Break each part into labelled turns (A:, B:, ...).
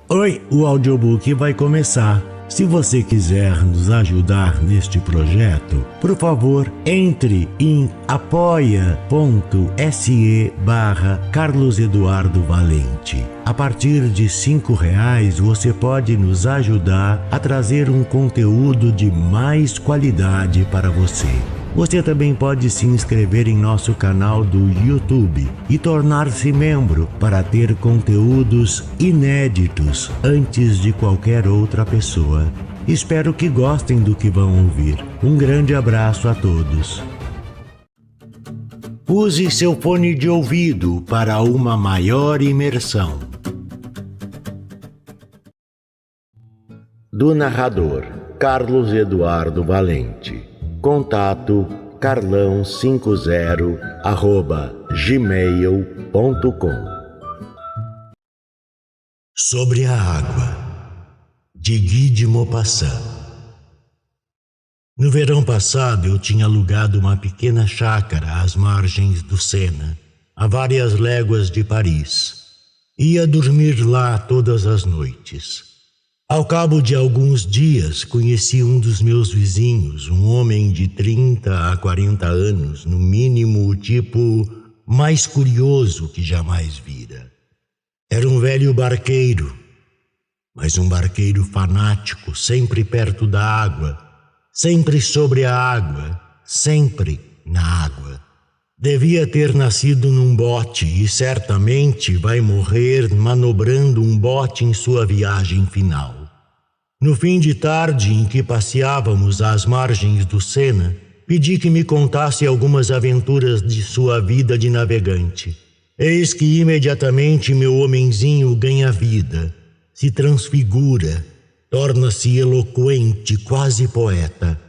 A: Oi, o audiobook vai começar. Se você quiser nos ajudar neste projeto, por favor, entre em apoia.se/Carlos Eduardo Valente. A partir de R$5 você pode nos ajudar a trazer um conteúdo de mais qualidade para você. Você também pode se inscrever em nosso canal do YouTube e tornar-se membro para ter conteúdos inéditos antes de qualquer outra pessoa. Espero que gostem do que vão ouvir. Um grande abraço a todos. Use seu fone de ouvido para uma maior imersão. Do narrador Carlos Eduardo Valente. Contato carlão50@gmail.com. Sobre a água, de Guy de Maupassant. No verão passado eu tinha alugado uma pequena chácara às margens do Sena, a várias léguas de Paris. Ia dormir lá todas as noites. Ao cabo de alguns dias, conheci um dos meus vizinhos, um homem de 30 a 40 anos, no mínimo o tipo mais curioso que jamais vira. Era um velho barqueiro, mas um barqueiro fanático, sempre perto da água, sempre sobre a água, sempre na água. Devia ter nascido num bote e certamente vai morrer manobrando um bote em sua viagem final. No fim de tarde em que passeávamos às margens do Sena, pedi que me contasse algumas aventuras de sua vida de navegante. Eis que imediatamente meu homenzinho ganha vida, se transfigura, torna-se eloquente, quase poeta.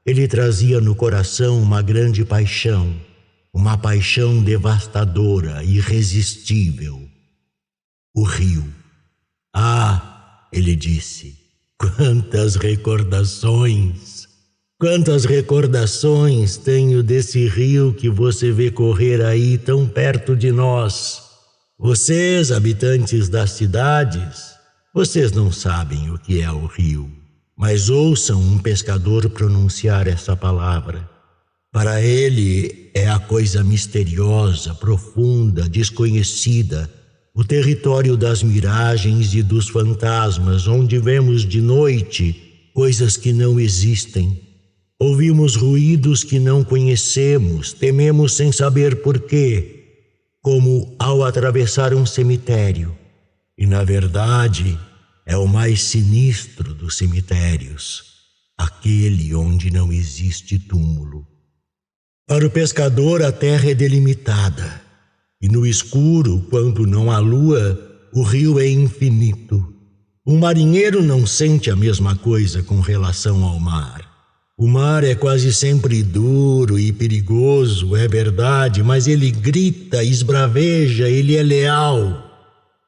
A: Ele trazia no coração uma grande paixão, uma paixão devastadora, irresistível. O rio. Ah, ele disse, quantas recordações! Quantas recordações tenho desse rio que você vê correr aí tão perto de nós. Vocês, habitantes das cidades, vocês não sabem o que é o rio, mas ouçam um pescador pronunciar essa palavra. Para ele é a coisa misteriosa, profunda, desconhecida, o território das miragens e dos fantasmas, onde vemos de noite coisas que não existem. Ouvimos ruídos que não conhecemos, tememos sem saber porquê, como ao atravessar um cemitério. E, na verdade, é o mais sinistro dos cemitérios, aquele onde não existe túmulo. Para o pescador, a terra é delimitada, e no escuro, quando não há lua, o rio é infinito. Um marinheiro não sente a mesma coisa com relação ao mar. O mar é quase sempre duro e perigoso, é verdade, mas ele grita, esbraveja, ele é leal.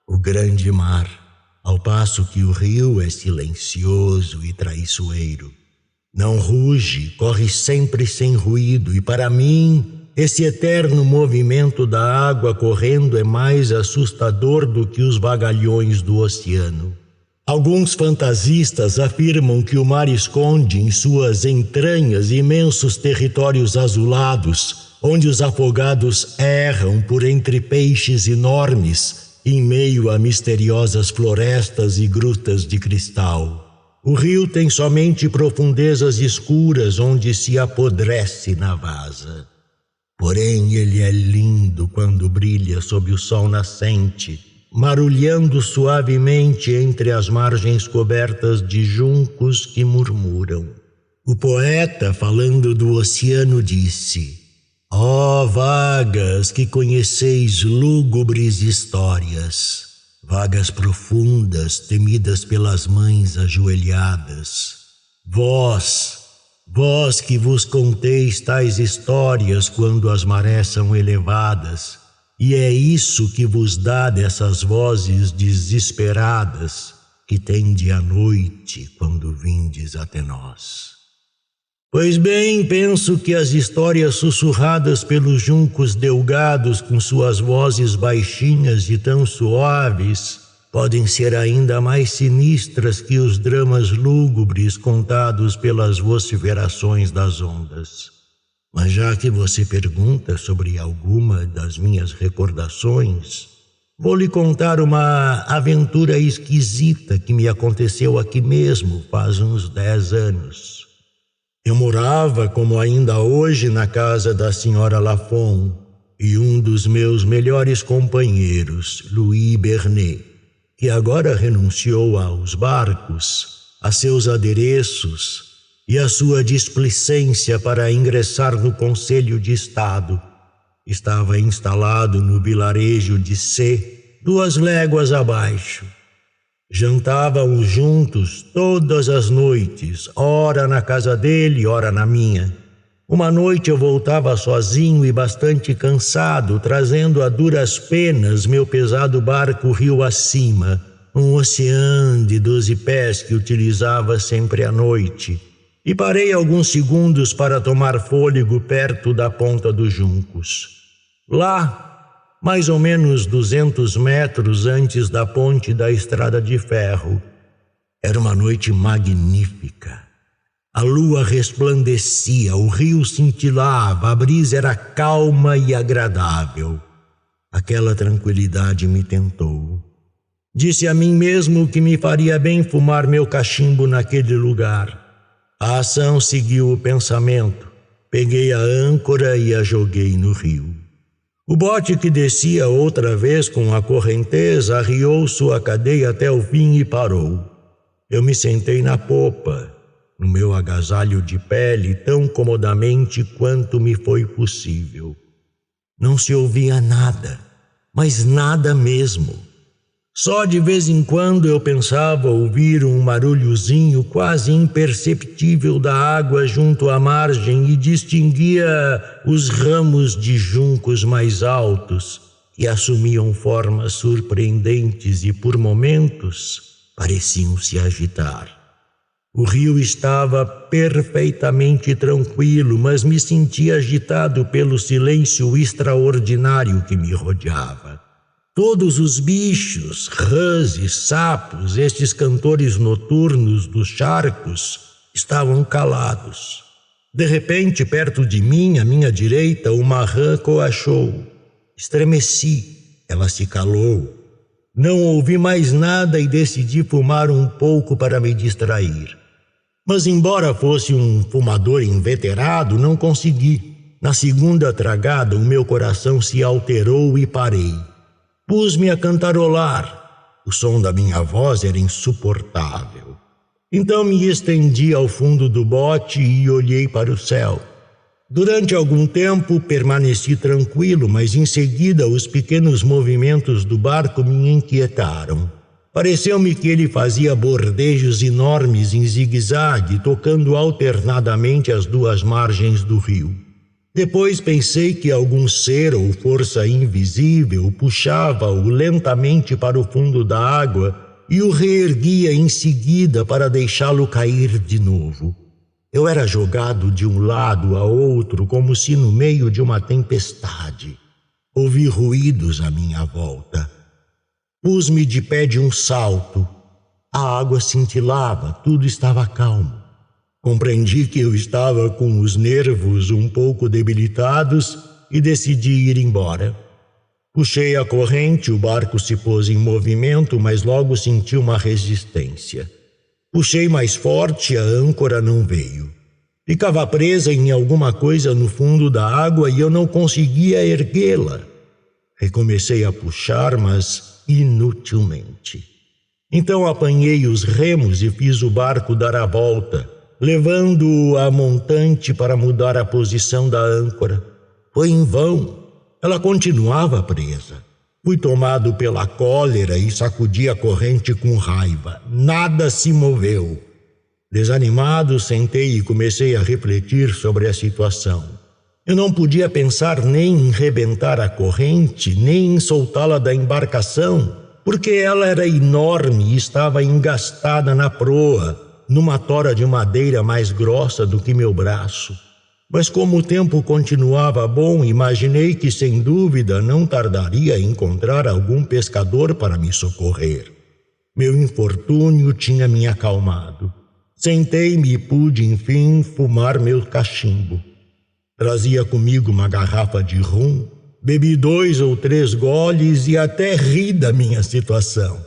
A: O grande mar, ao passo que o rio é silencioso e traiçoeiro. Não ruge, corre sempre sem ruído, e para mim, esse eterno movimento da água correndo é mais assustador do que os vagalhões do oceano. Alguns fantasistas afirmam que o mar esconde em suas entranhas imensos territórios azulados, onde os afogados erram por entre peixes enormes, em meio a misteriosas florestas e grutas de cristal. O rio tem somente profundezas escuras onde se apodrece na vasa. Porém, ele é lindo quando brilha sob o sol nascente, marulhando suavemente entre as margens cobertas de juncos que murmuram. O poeta, falando do oceano, disse: ó vagas que conheceis lúgubres histórias, vagas profundas temidas pelas mães ajoelhadas, vós que vos conteis tais histórias quando as marés são elevadas, e é isso que vos dá dessas vozes desesperadas que tende a noite quando vindes até nós. Pois bem, penso que as histórias sussurradas pelos juncos delgados com suas vozes baixinhas e tão suaves podem ser ainda mais sinistras que os dramas lúgubres contados pelas vociferações das ondas. Mas já que você pergunta sobre alguma das minhas recordações, vou lhe contar uma aventura esquisita que me aconteceu aqui mesmo faz uns 10 anos. Eu morava, como ainda hoje, na casa da senhora Lafon, e um dos meus melhores companheiros, Louis Bernet, que agora renunciou aos barcos, a seus adereços e a sua displicência para ingressar no Conselho de Estado, estava instalado no vilarejo de C, 2 léguas abaixo. Jantávamos juntos todas as noites, ora na casa dele, ora na minha. Uma noite eu voltava sozinho e bastante cansado, trazendo a duras penas meu pesado barco rio acima, um oceano de 12 pés que utilizava sempre à noite, e parei alguns segundos para tomar fôlego perto da ponta dos juncos. Lá, mais ou menos 200 metros antes da ponte da estrada de ferro, era uma noite magnífica. A lua resplandecia, o rio cintilava, a brisa era calma e agradável. Aquela tranquilidade me tentou. Disse a mim mesmo que me faria bem fumar meu cachimbo naquele lugar. A ação seguiu o pensamento. Peguei a âncora e a joguei no rio. O bote que descia outra vez com a correnteza arriou sua cadeia até o fim e parou. Eu me sentei na popa, no meu agasalho de pele, tão comodamente quanto me foi possível. Não se ouvia nada, mas nada mesmo. Só de vez em quando eu pensava ouvir um barulhozinho quase imperceptível da água junto à margem e distinguia os ramos de juncos mais altos que assumiam formas surpreendentes e, por momentos, pareciam se agitar. O rio estava perfeitamente tranquilo, mas me sentia agitado pelo silêncio extraordinário que me rodeava. Todos os bichos, rãs e sapos, estes cantores noturnos dos charcos, estavam calados. De repente, perto de mim, à minha direita, uma rã coachou. Estremeci, ela se calou. Não ouvi mais nada e decidi fumar um pouco para me distrair. Mas, embora fosse um fumador inveterado, não consegui. Na segunda tragada, o meu coração se alterou e parei. Pus-me a cantarolar. O som da minha voz era insuportável. Então me estendi ao fundo do bote e olhei para o céu. Durante algum tempo permaneci tranquilo, mas em seguida os pequenos movimentos do barco me inquietaram. Pareceu-me que ele fazia bordejos enormes em zigue-zague, tocando alternadamente as 2 margens do rio. Depois pensei que algum ser ou força invisível puxava-o lentamente para o fundo da água e o reerguia em seguida para deixá-lo cair de novo. Eu era jogado de um lado a outro como se no meio de uma tempestade. Ouvi ruídos à minha volta. Pus-me de pé de um salto. A água cintilava, tudo estava calmo. Compreendi que eu estava com os nervos um pouco debilitados e decidi ir embora. Puxei a corrente, o barco se pôs em movimento, mas logo senti uma resistência. Puxei mais forte, a âncora não veio. Ficava presa em alguma coisa no fundo da água e eu não conseguia erguê-la. Recomecei a puxar, mas inutilmente. Então apanhei os remos e fiz o barco dar a volta, levando-o a montante para mudar a posição da âncora. Foi em vão. Ela continuava presa. Fui tomado pela cólera e sacudi a corrente com raiva. Nada se moveu. Desanimado, sentei e comecei a refletir sobre a situação. Eu não podia pensar nem em rebentar a corrente, nem em soltá-la da embarcação, porque ela era enorme e estava engastada na proa, numa tora de madeira mais grossa do que meu braço. Mas como o tempo continuava bom, imaginei que sem dúvida não tardaria a encontrar algum pescador para me socorrer. Meu infortúnio tinha me acalmado. Sentei-me e pude, enfim, fumar meu cachimbo. Trazia comigo uma garrafa de rum, bebi 2 ou 3 goles e até ri da minha situação.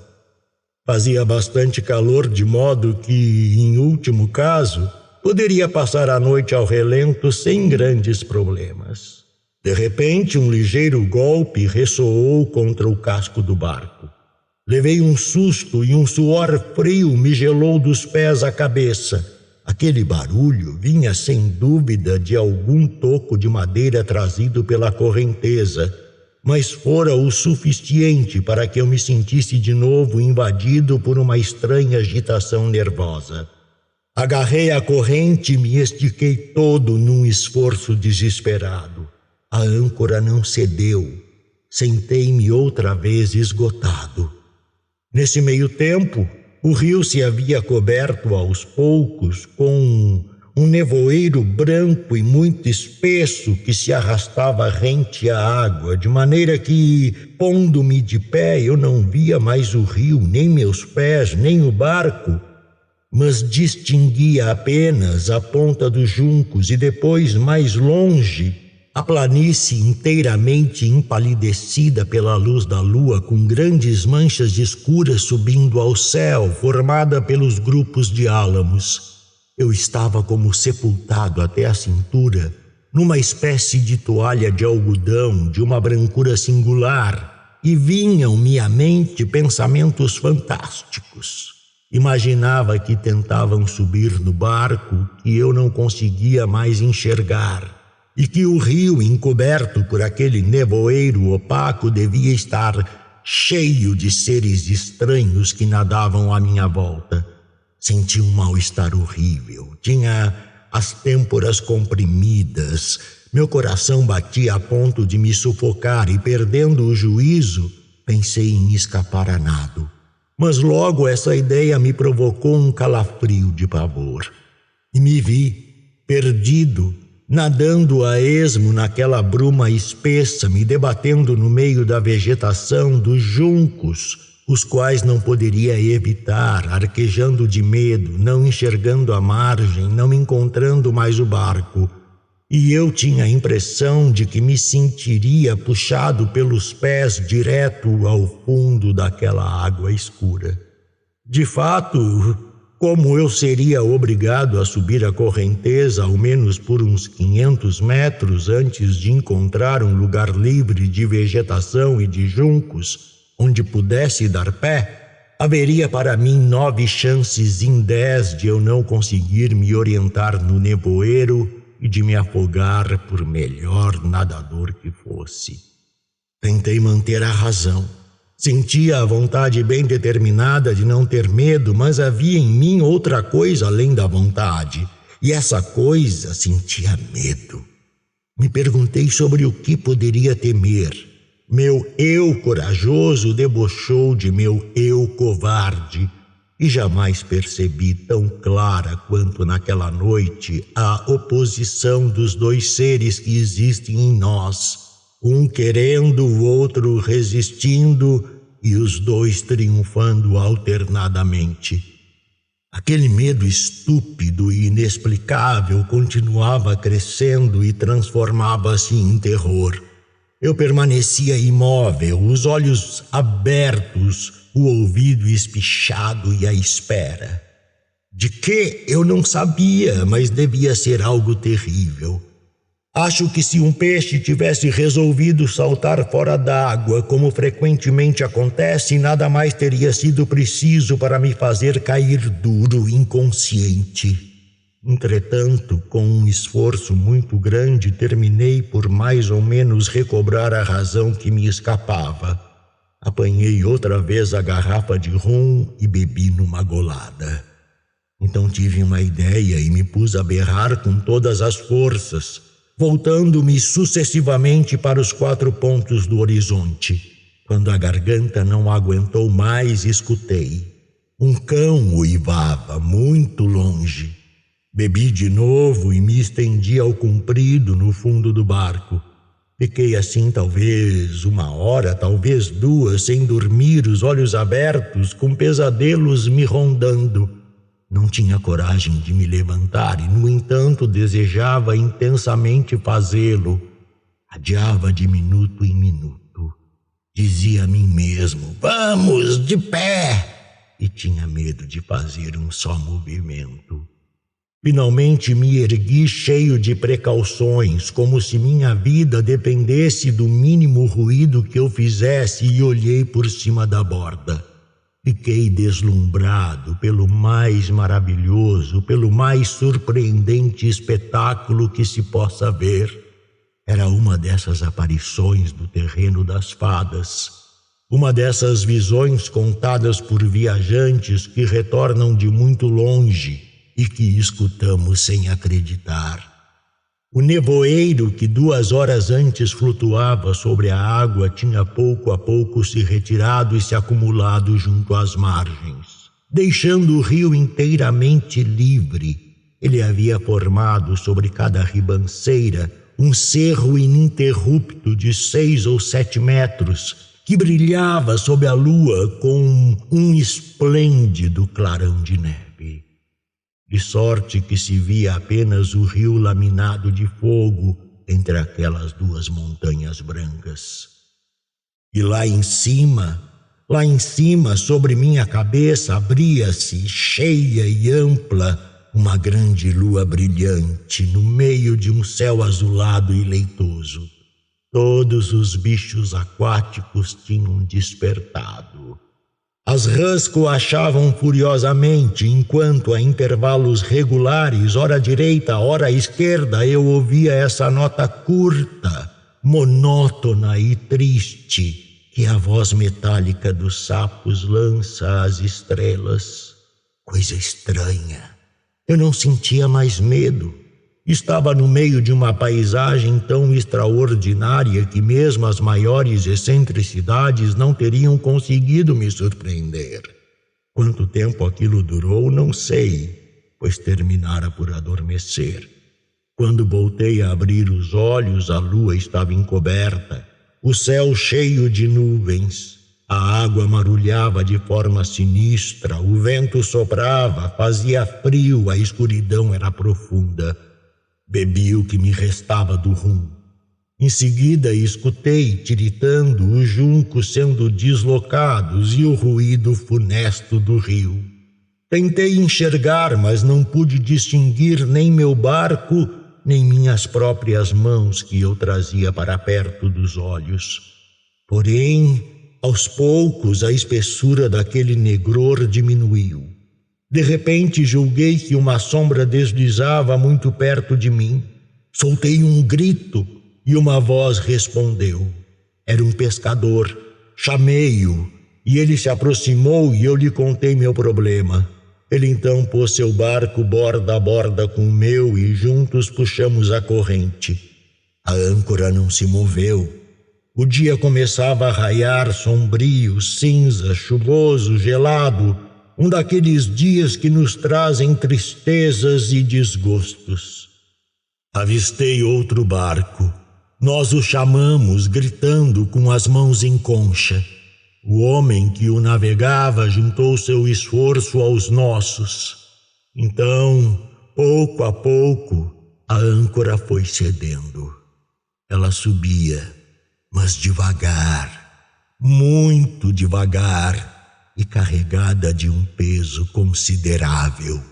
A: Fazia bastante calor, de modo que, em último caso, poderia passar a noite ao relento sem grandes problemas. De repente, um ligeiro golpe ressoou contra o casco do barco. Levei um susto e um suor frio me gelou dos pés à cabeça. Aquele barulho vinha sem dúvida de algum toco de madeira trazido pela correnteza, mas fora o suficiente para que eu me sentisse de novo invadido por uma estranha agitação nervosa. Agarrei a corrente e me estiquei todo num esforço desesperado. A âncora não cedeu. Sentei-me outra vez esgotado. Nesse meio tempo, o rio se havia coberto aos poucos com um nevoeiro branco e muito espesso que se arrastava rente à água, de maneira que, pondo-me de pé, eu não via mais o rio, nem meus pés, nem o barco, mas distinguia apenas a ponta dos juncos e depois, mais longe, a planície inteiramente empalidecida pela luz da lua, com grandes manchas escuras subindo ao céu, formada pelos grupos de álamos. Eu estava como sepultado até a cintura, numa espécie de toalha de algodão, de uma brancura singular, e vinham-me à mente pensamentos fantásticos. Imaginava que tentavam subir no barco, que eu não conseguia mais enxergar, e que o rio, encoberto por aquele nevoeiro opaco, devia estar cheio de seres estranhos que nadavam à minha volta. Senti um mal-estar horrível. Tinha as têmporas comprimidas. Meu coração batia a ponto de me sufocar e, perdendo o juízo, pensei em escapar a nado. Mas logo essa ideia me provocou um calafrio de pavor. E me vi, perdido, nadando a esmo naquela bruma espessa, me debatendo no meio da vegetação dos juncos, os quais não poderia evitar, arquejando de medo, não enxergando a margem, não encontrando mais o barco. E eu tinha a impressão de que me sentiria puxado pelos pés direto ao fundo daquela água escura. De fato, como eu seria obrigado a subir a correnteza ao menos por uns 500 metros antes de encontrar um lugar livre de vegetação e de juncos, onde pudesse dar pé, haveria para mim 9 chances em 10 de eu não conseguir me orientar no nevoeiro e de me afogar por melhor nadador que fosse. Tentei manter a razão. Sentia a vontade bem determinada de não ter medo, mas havia em mim outra coisa além da vontade, e essa coisa sentia medo. Me perguntei sobre o que poderia temer. Meu eu corajoso debochou de meu eu covarde, e jamais percebi tão clara quanto naquela noite a oposição dos 2 seres que existem em nós, um querendo, o outro resistindo, e os 2 triunfando alternadamente. Aquele medo estúpido e inexplicável continuava crescendo e transformava-se em terror. Eu permanecia imóvel, os olhos abertos, o ouvido espichado e à espera. De que eu não sabia, mas devia ser algo terrível. Acho que se um peixe tivesse resolvido saltar fora d'água, como frequentemente acontece, nada mais teria sido preciso para me fazer cair duro, inconsciente. Entretanto, com um esforço muito grande, terminei por mais ou menos recobrar a razão que me escapava. Apanhei outra vez a garrafa de rum e bebi numa golada. Então tive uma ideia e me pus a berrar com todas as forças, voltando-me sucessivamente para os 4 pontos do horizonte. Quando a garganta não aguentou mais, escutei. Um cão uivava muito longe. Bebi de novo e me estendi ao comprido no fundo do barco. Fiquei assim talvez 1 hora, talvez 2, sem dormir, os olhos abertos, com pesadelos me rondando. Não tinha coragem de me levantar e, no entanto, desejava intensamente fazê-lo. Adiava de minuto em minuto. Dizia a mim mesmo: vamos, de pé! E tinha medo de fazer um só movimento. Finalmente me ergui cheio de precauções, como se minha vida dependesse do mínimo ruído que eu fizesse, e olhei por cima da borda. Fiquei deslumbrado pelo mais maravilhoso, pelo mais surpreendente espetáculo que se possa ver. Era uma dessas aparições do terreno das fadas, uma dessas visões contadas por viajantes que retornam de muito longe e que escutamos sem acreditar. O nevoeiro que 2 horas antes flutuava sobre a água tinha pouco a pouco se retirado e se acumulado junto às margens, deixando o rio inteiramente livre. Ele havia formado sobre cada ribanceira um cerro ininterrupto de 6 ou 7 metros, que brilhava sob a lua com um esplêndido clarão de neve. De sorte que se via apenas o rio laminado de fogo entre aquelas 2 montanhas brancas. E lá em cima, sobre minha cabeça, abria-se, cheia e ampla, uma grande lua brilhante no meio de um céu azulado e leitoso. Todos os bichos aquáticos tinham despertado. As rãs coachavam furiosamente, enquanto a intervalos regulares, ora à direita, ora à esquerda, eu ouvia essa nota curta, monótona e triste, que a voz metálica dos sapos lança às estrelas. Coisa estranha. Eu não sentia mais medo. Estava no meio de uma paisagem tão extraordinária que mesmo as maiores excentricidades não teriam conseguido me surpreender. Quanto tempo aquilo durou, não sei, pois terminara por adormecer. Quando voltei a abrir os olhos, a lua estava encoberta, o céu cheio de nuvens. A água marulhava de forma sinistra, o vento soprava, fazia frio, a escuridão era profunda. Bebi o que me restava do rum. Em seguida escutei, tiritando, os juncos sendo deslocados e o ruído funesto do rio. Tentei enxergar, mas não pude distinguir nem meu barco, nem minhas próprias mãos que eu trazia para perto dos olhos. Porém, aos poucos, a espessura daquele negror diminuiu. De repente, julguei que uma sombra deslizava muito perto de mim. Soltei um grito e uma voz respondeu. Era um pescador. Chamei-o e ele se aproximou e eu lhe contei meu problema. Ele então pôs seu barco borda a borda com o meu e juntos puxamos a corrente. A âncora não se moveu. O dia começava a raiar sombrio, cinza, chuvoso, gelado, um daqueles dias que nos trazem tristezas e desgostos. Avistei outro barco. Nós o chamamos, gritando com as mãos em concha. O homem que o navegava juntou seu esforço aos nossos. Então, pouco a pouco, a âncora foi cedendo. Ela subia, mas devagar, muito devagar, e carregada de um peso considerável.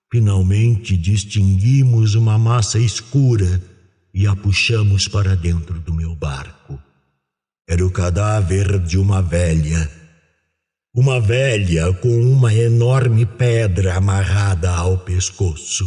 A: Finalmente distinguimos uma massa escura e a puxamos para dentro do meu barco. Era o cadáver de uma velha com uma enorme pedra amarrada ao pescoço.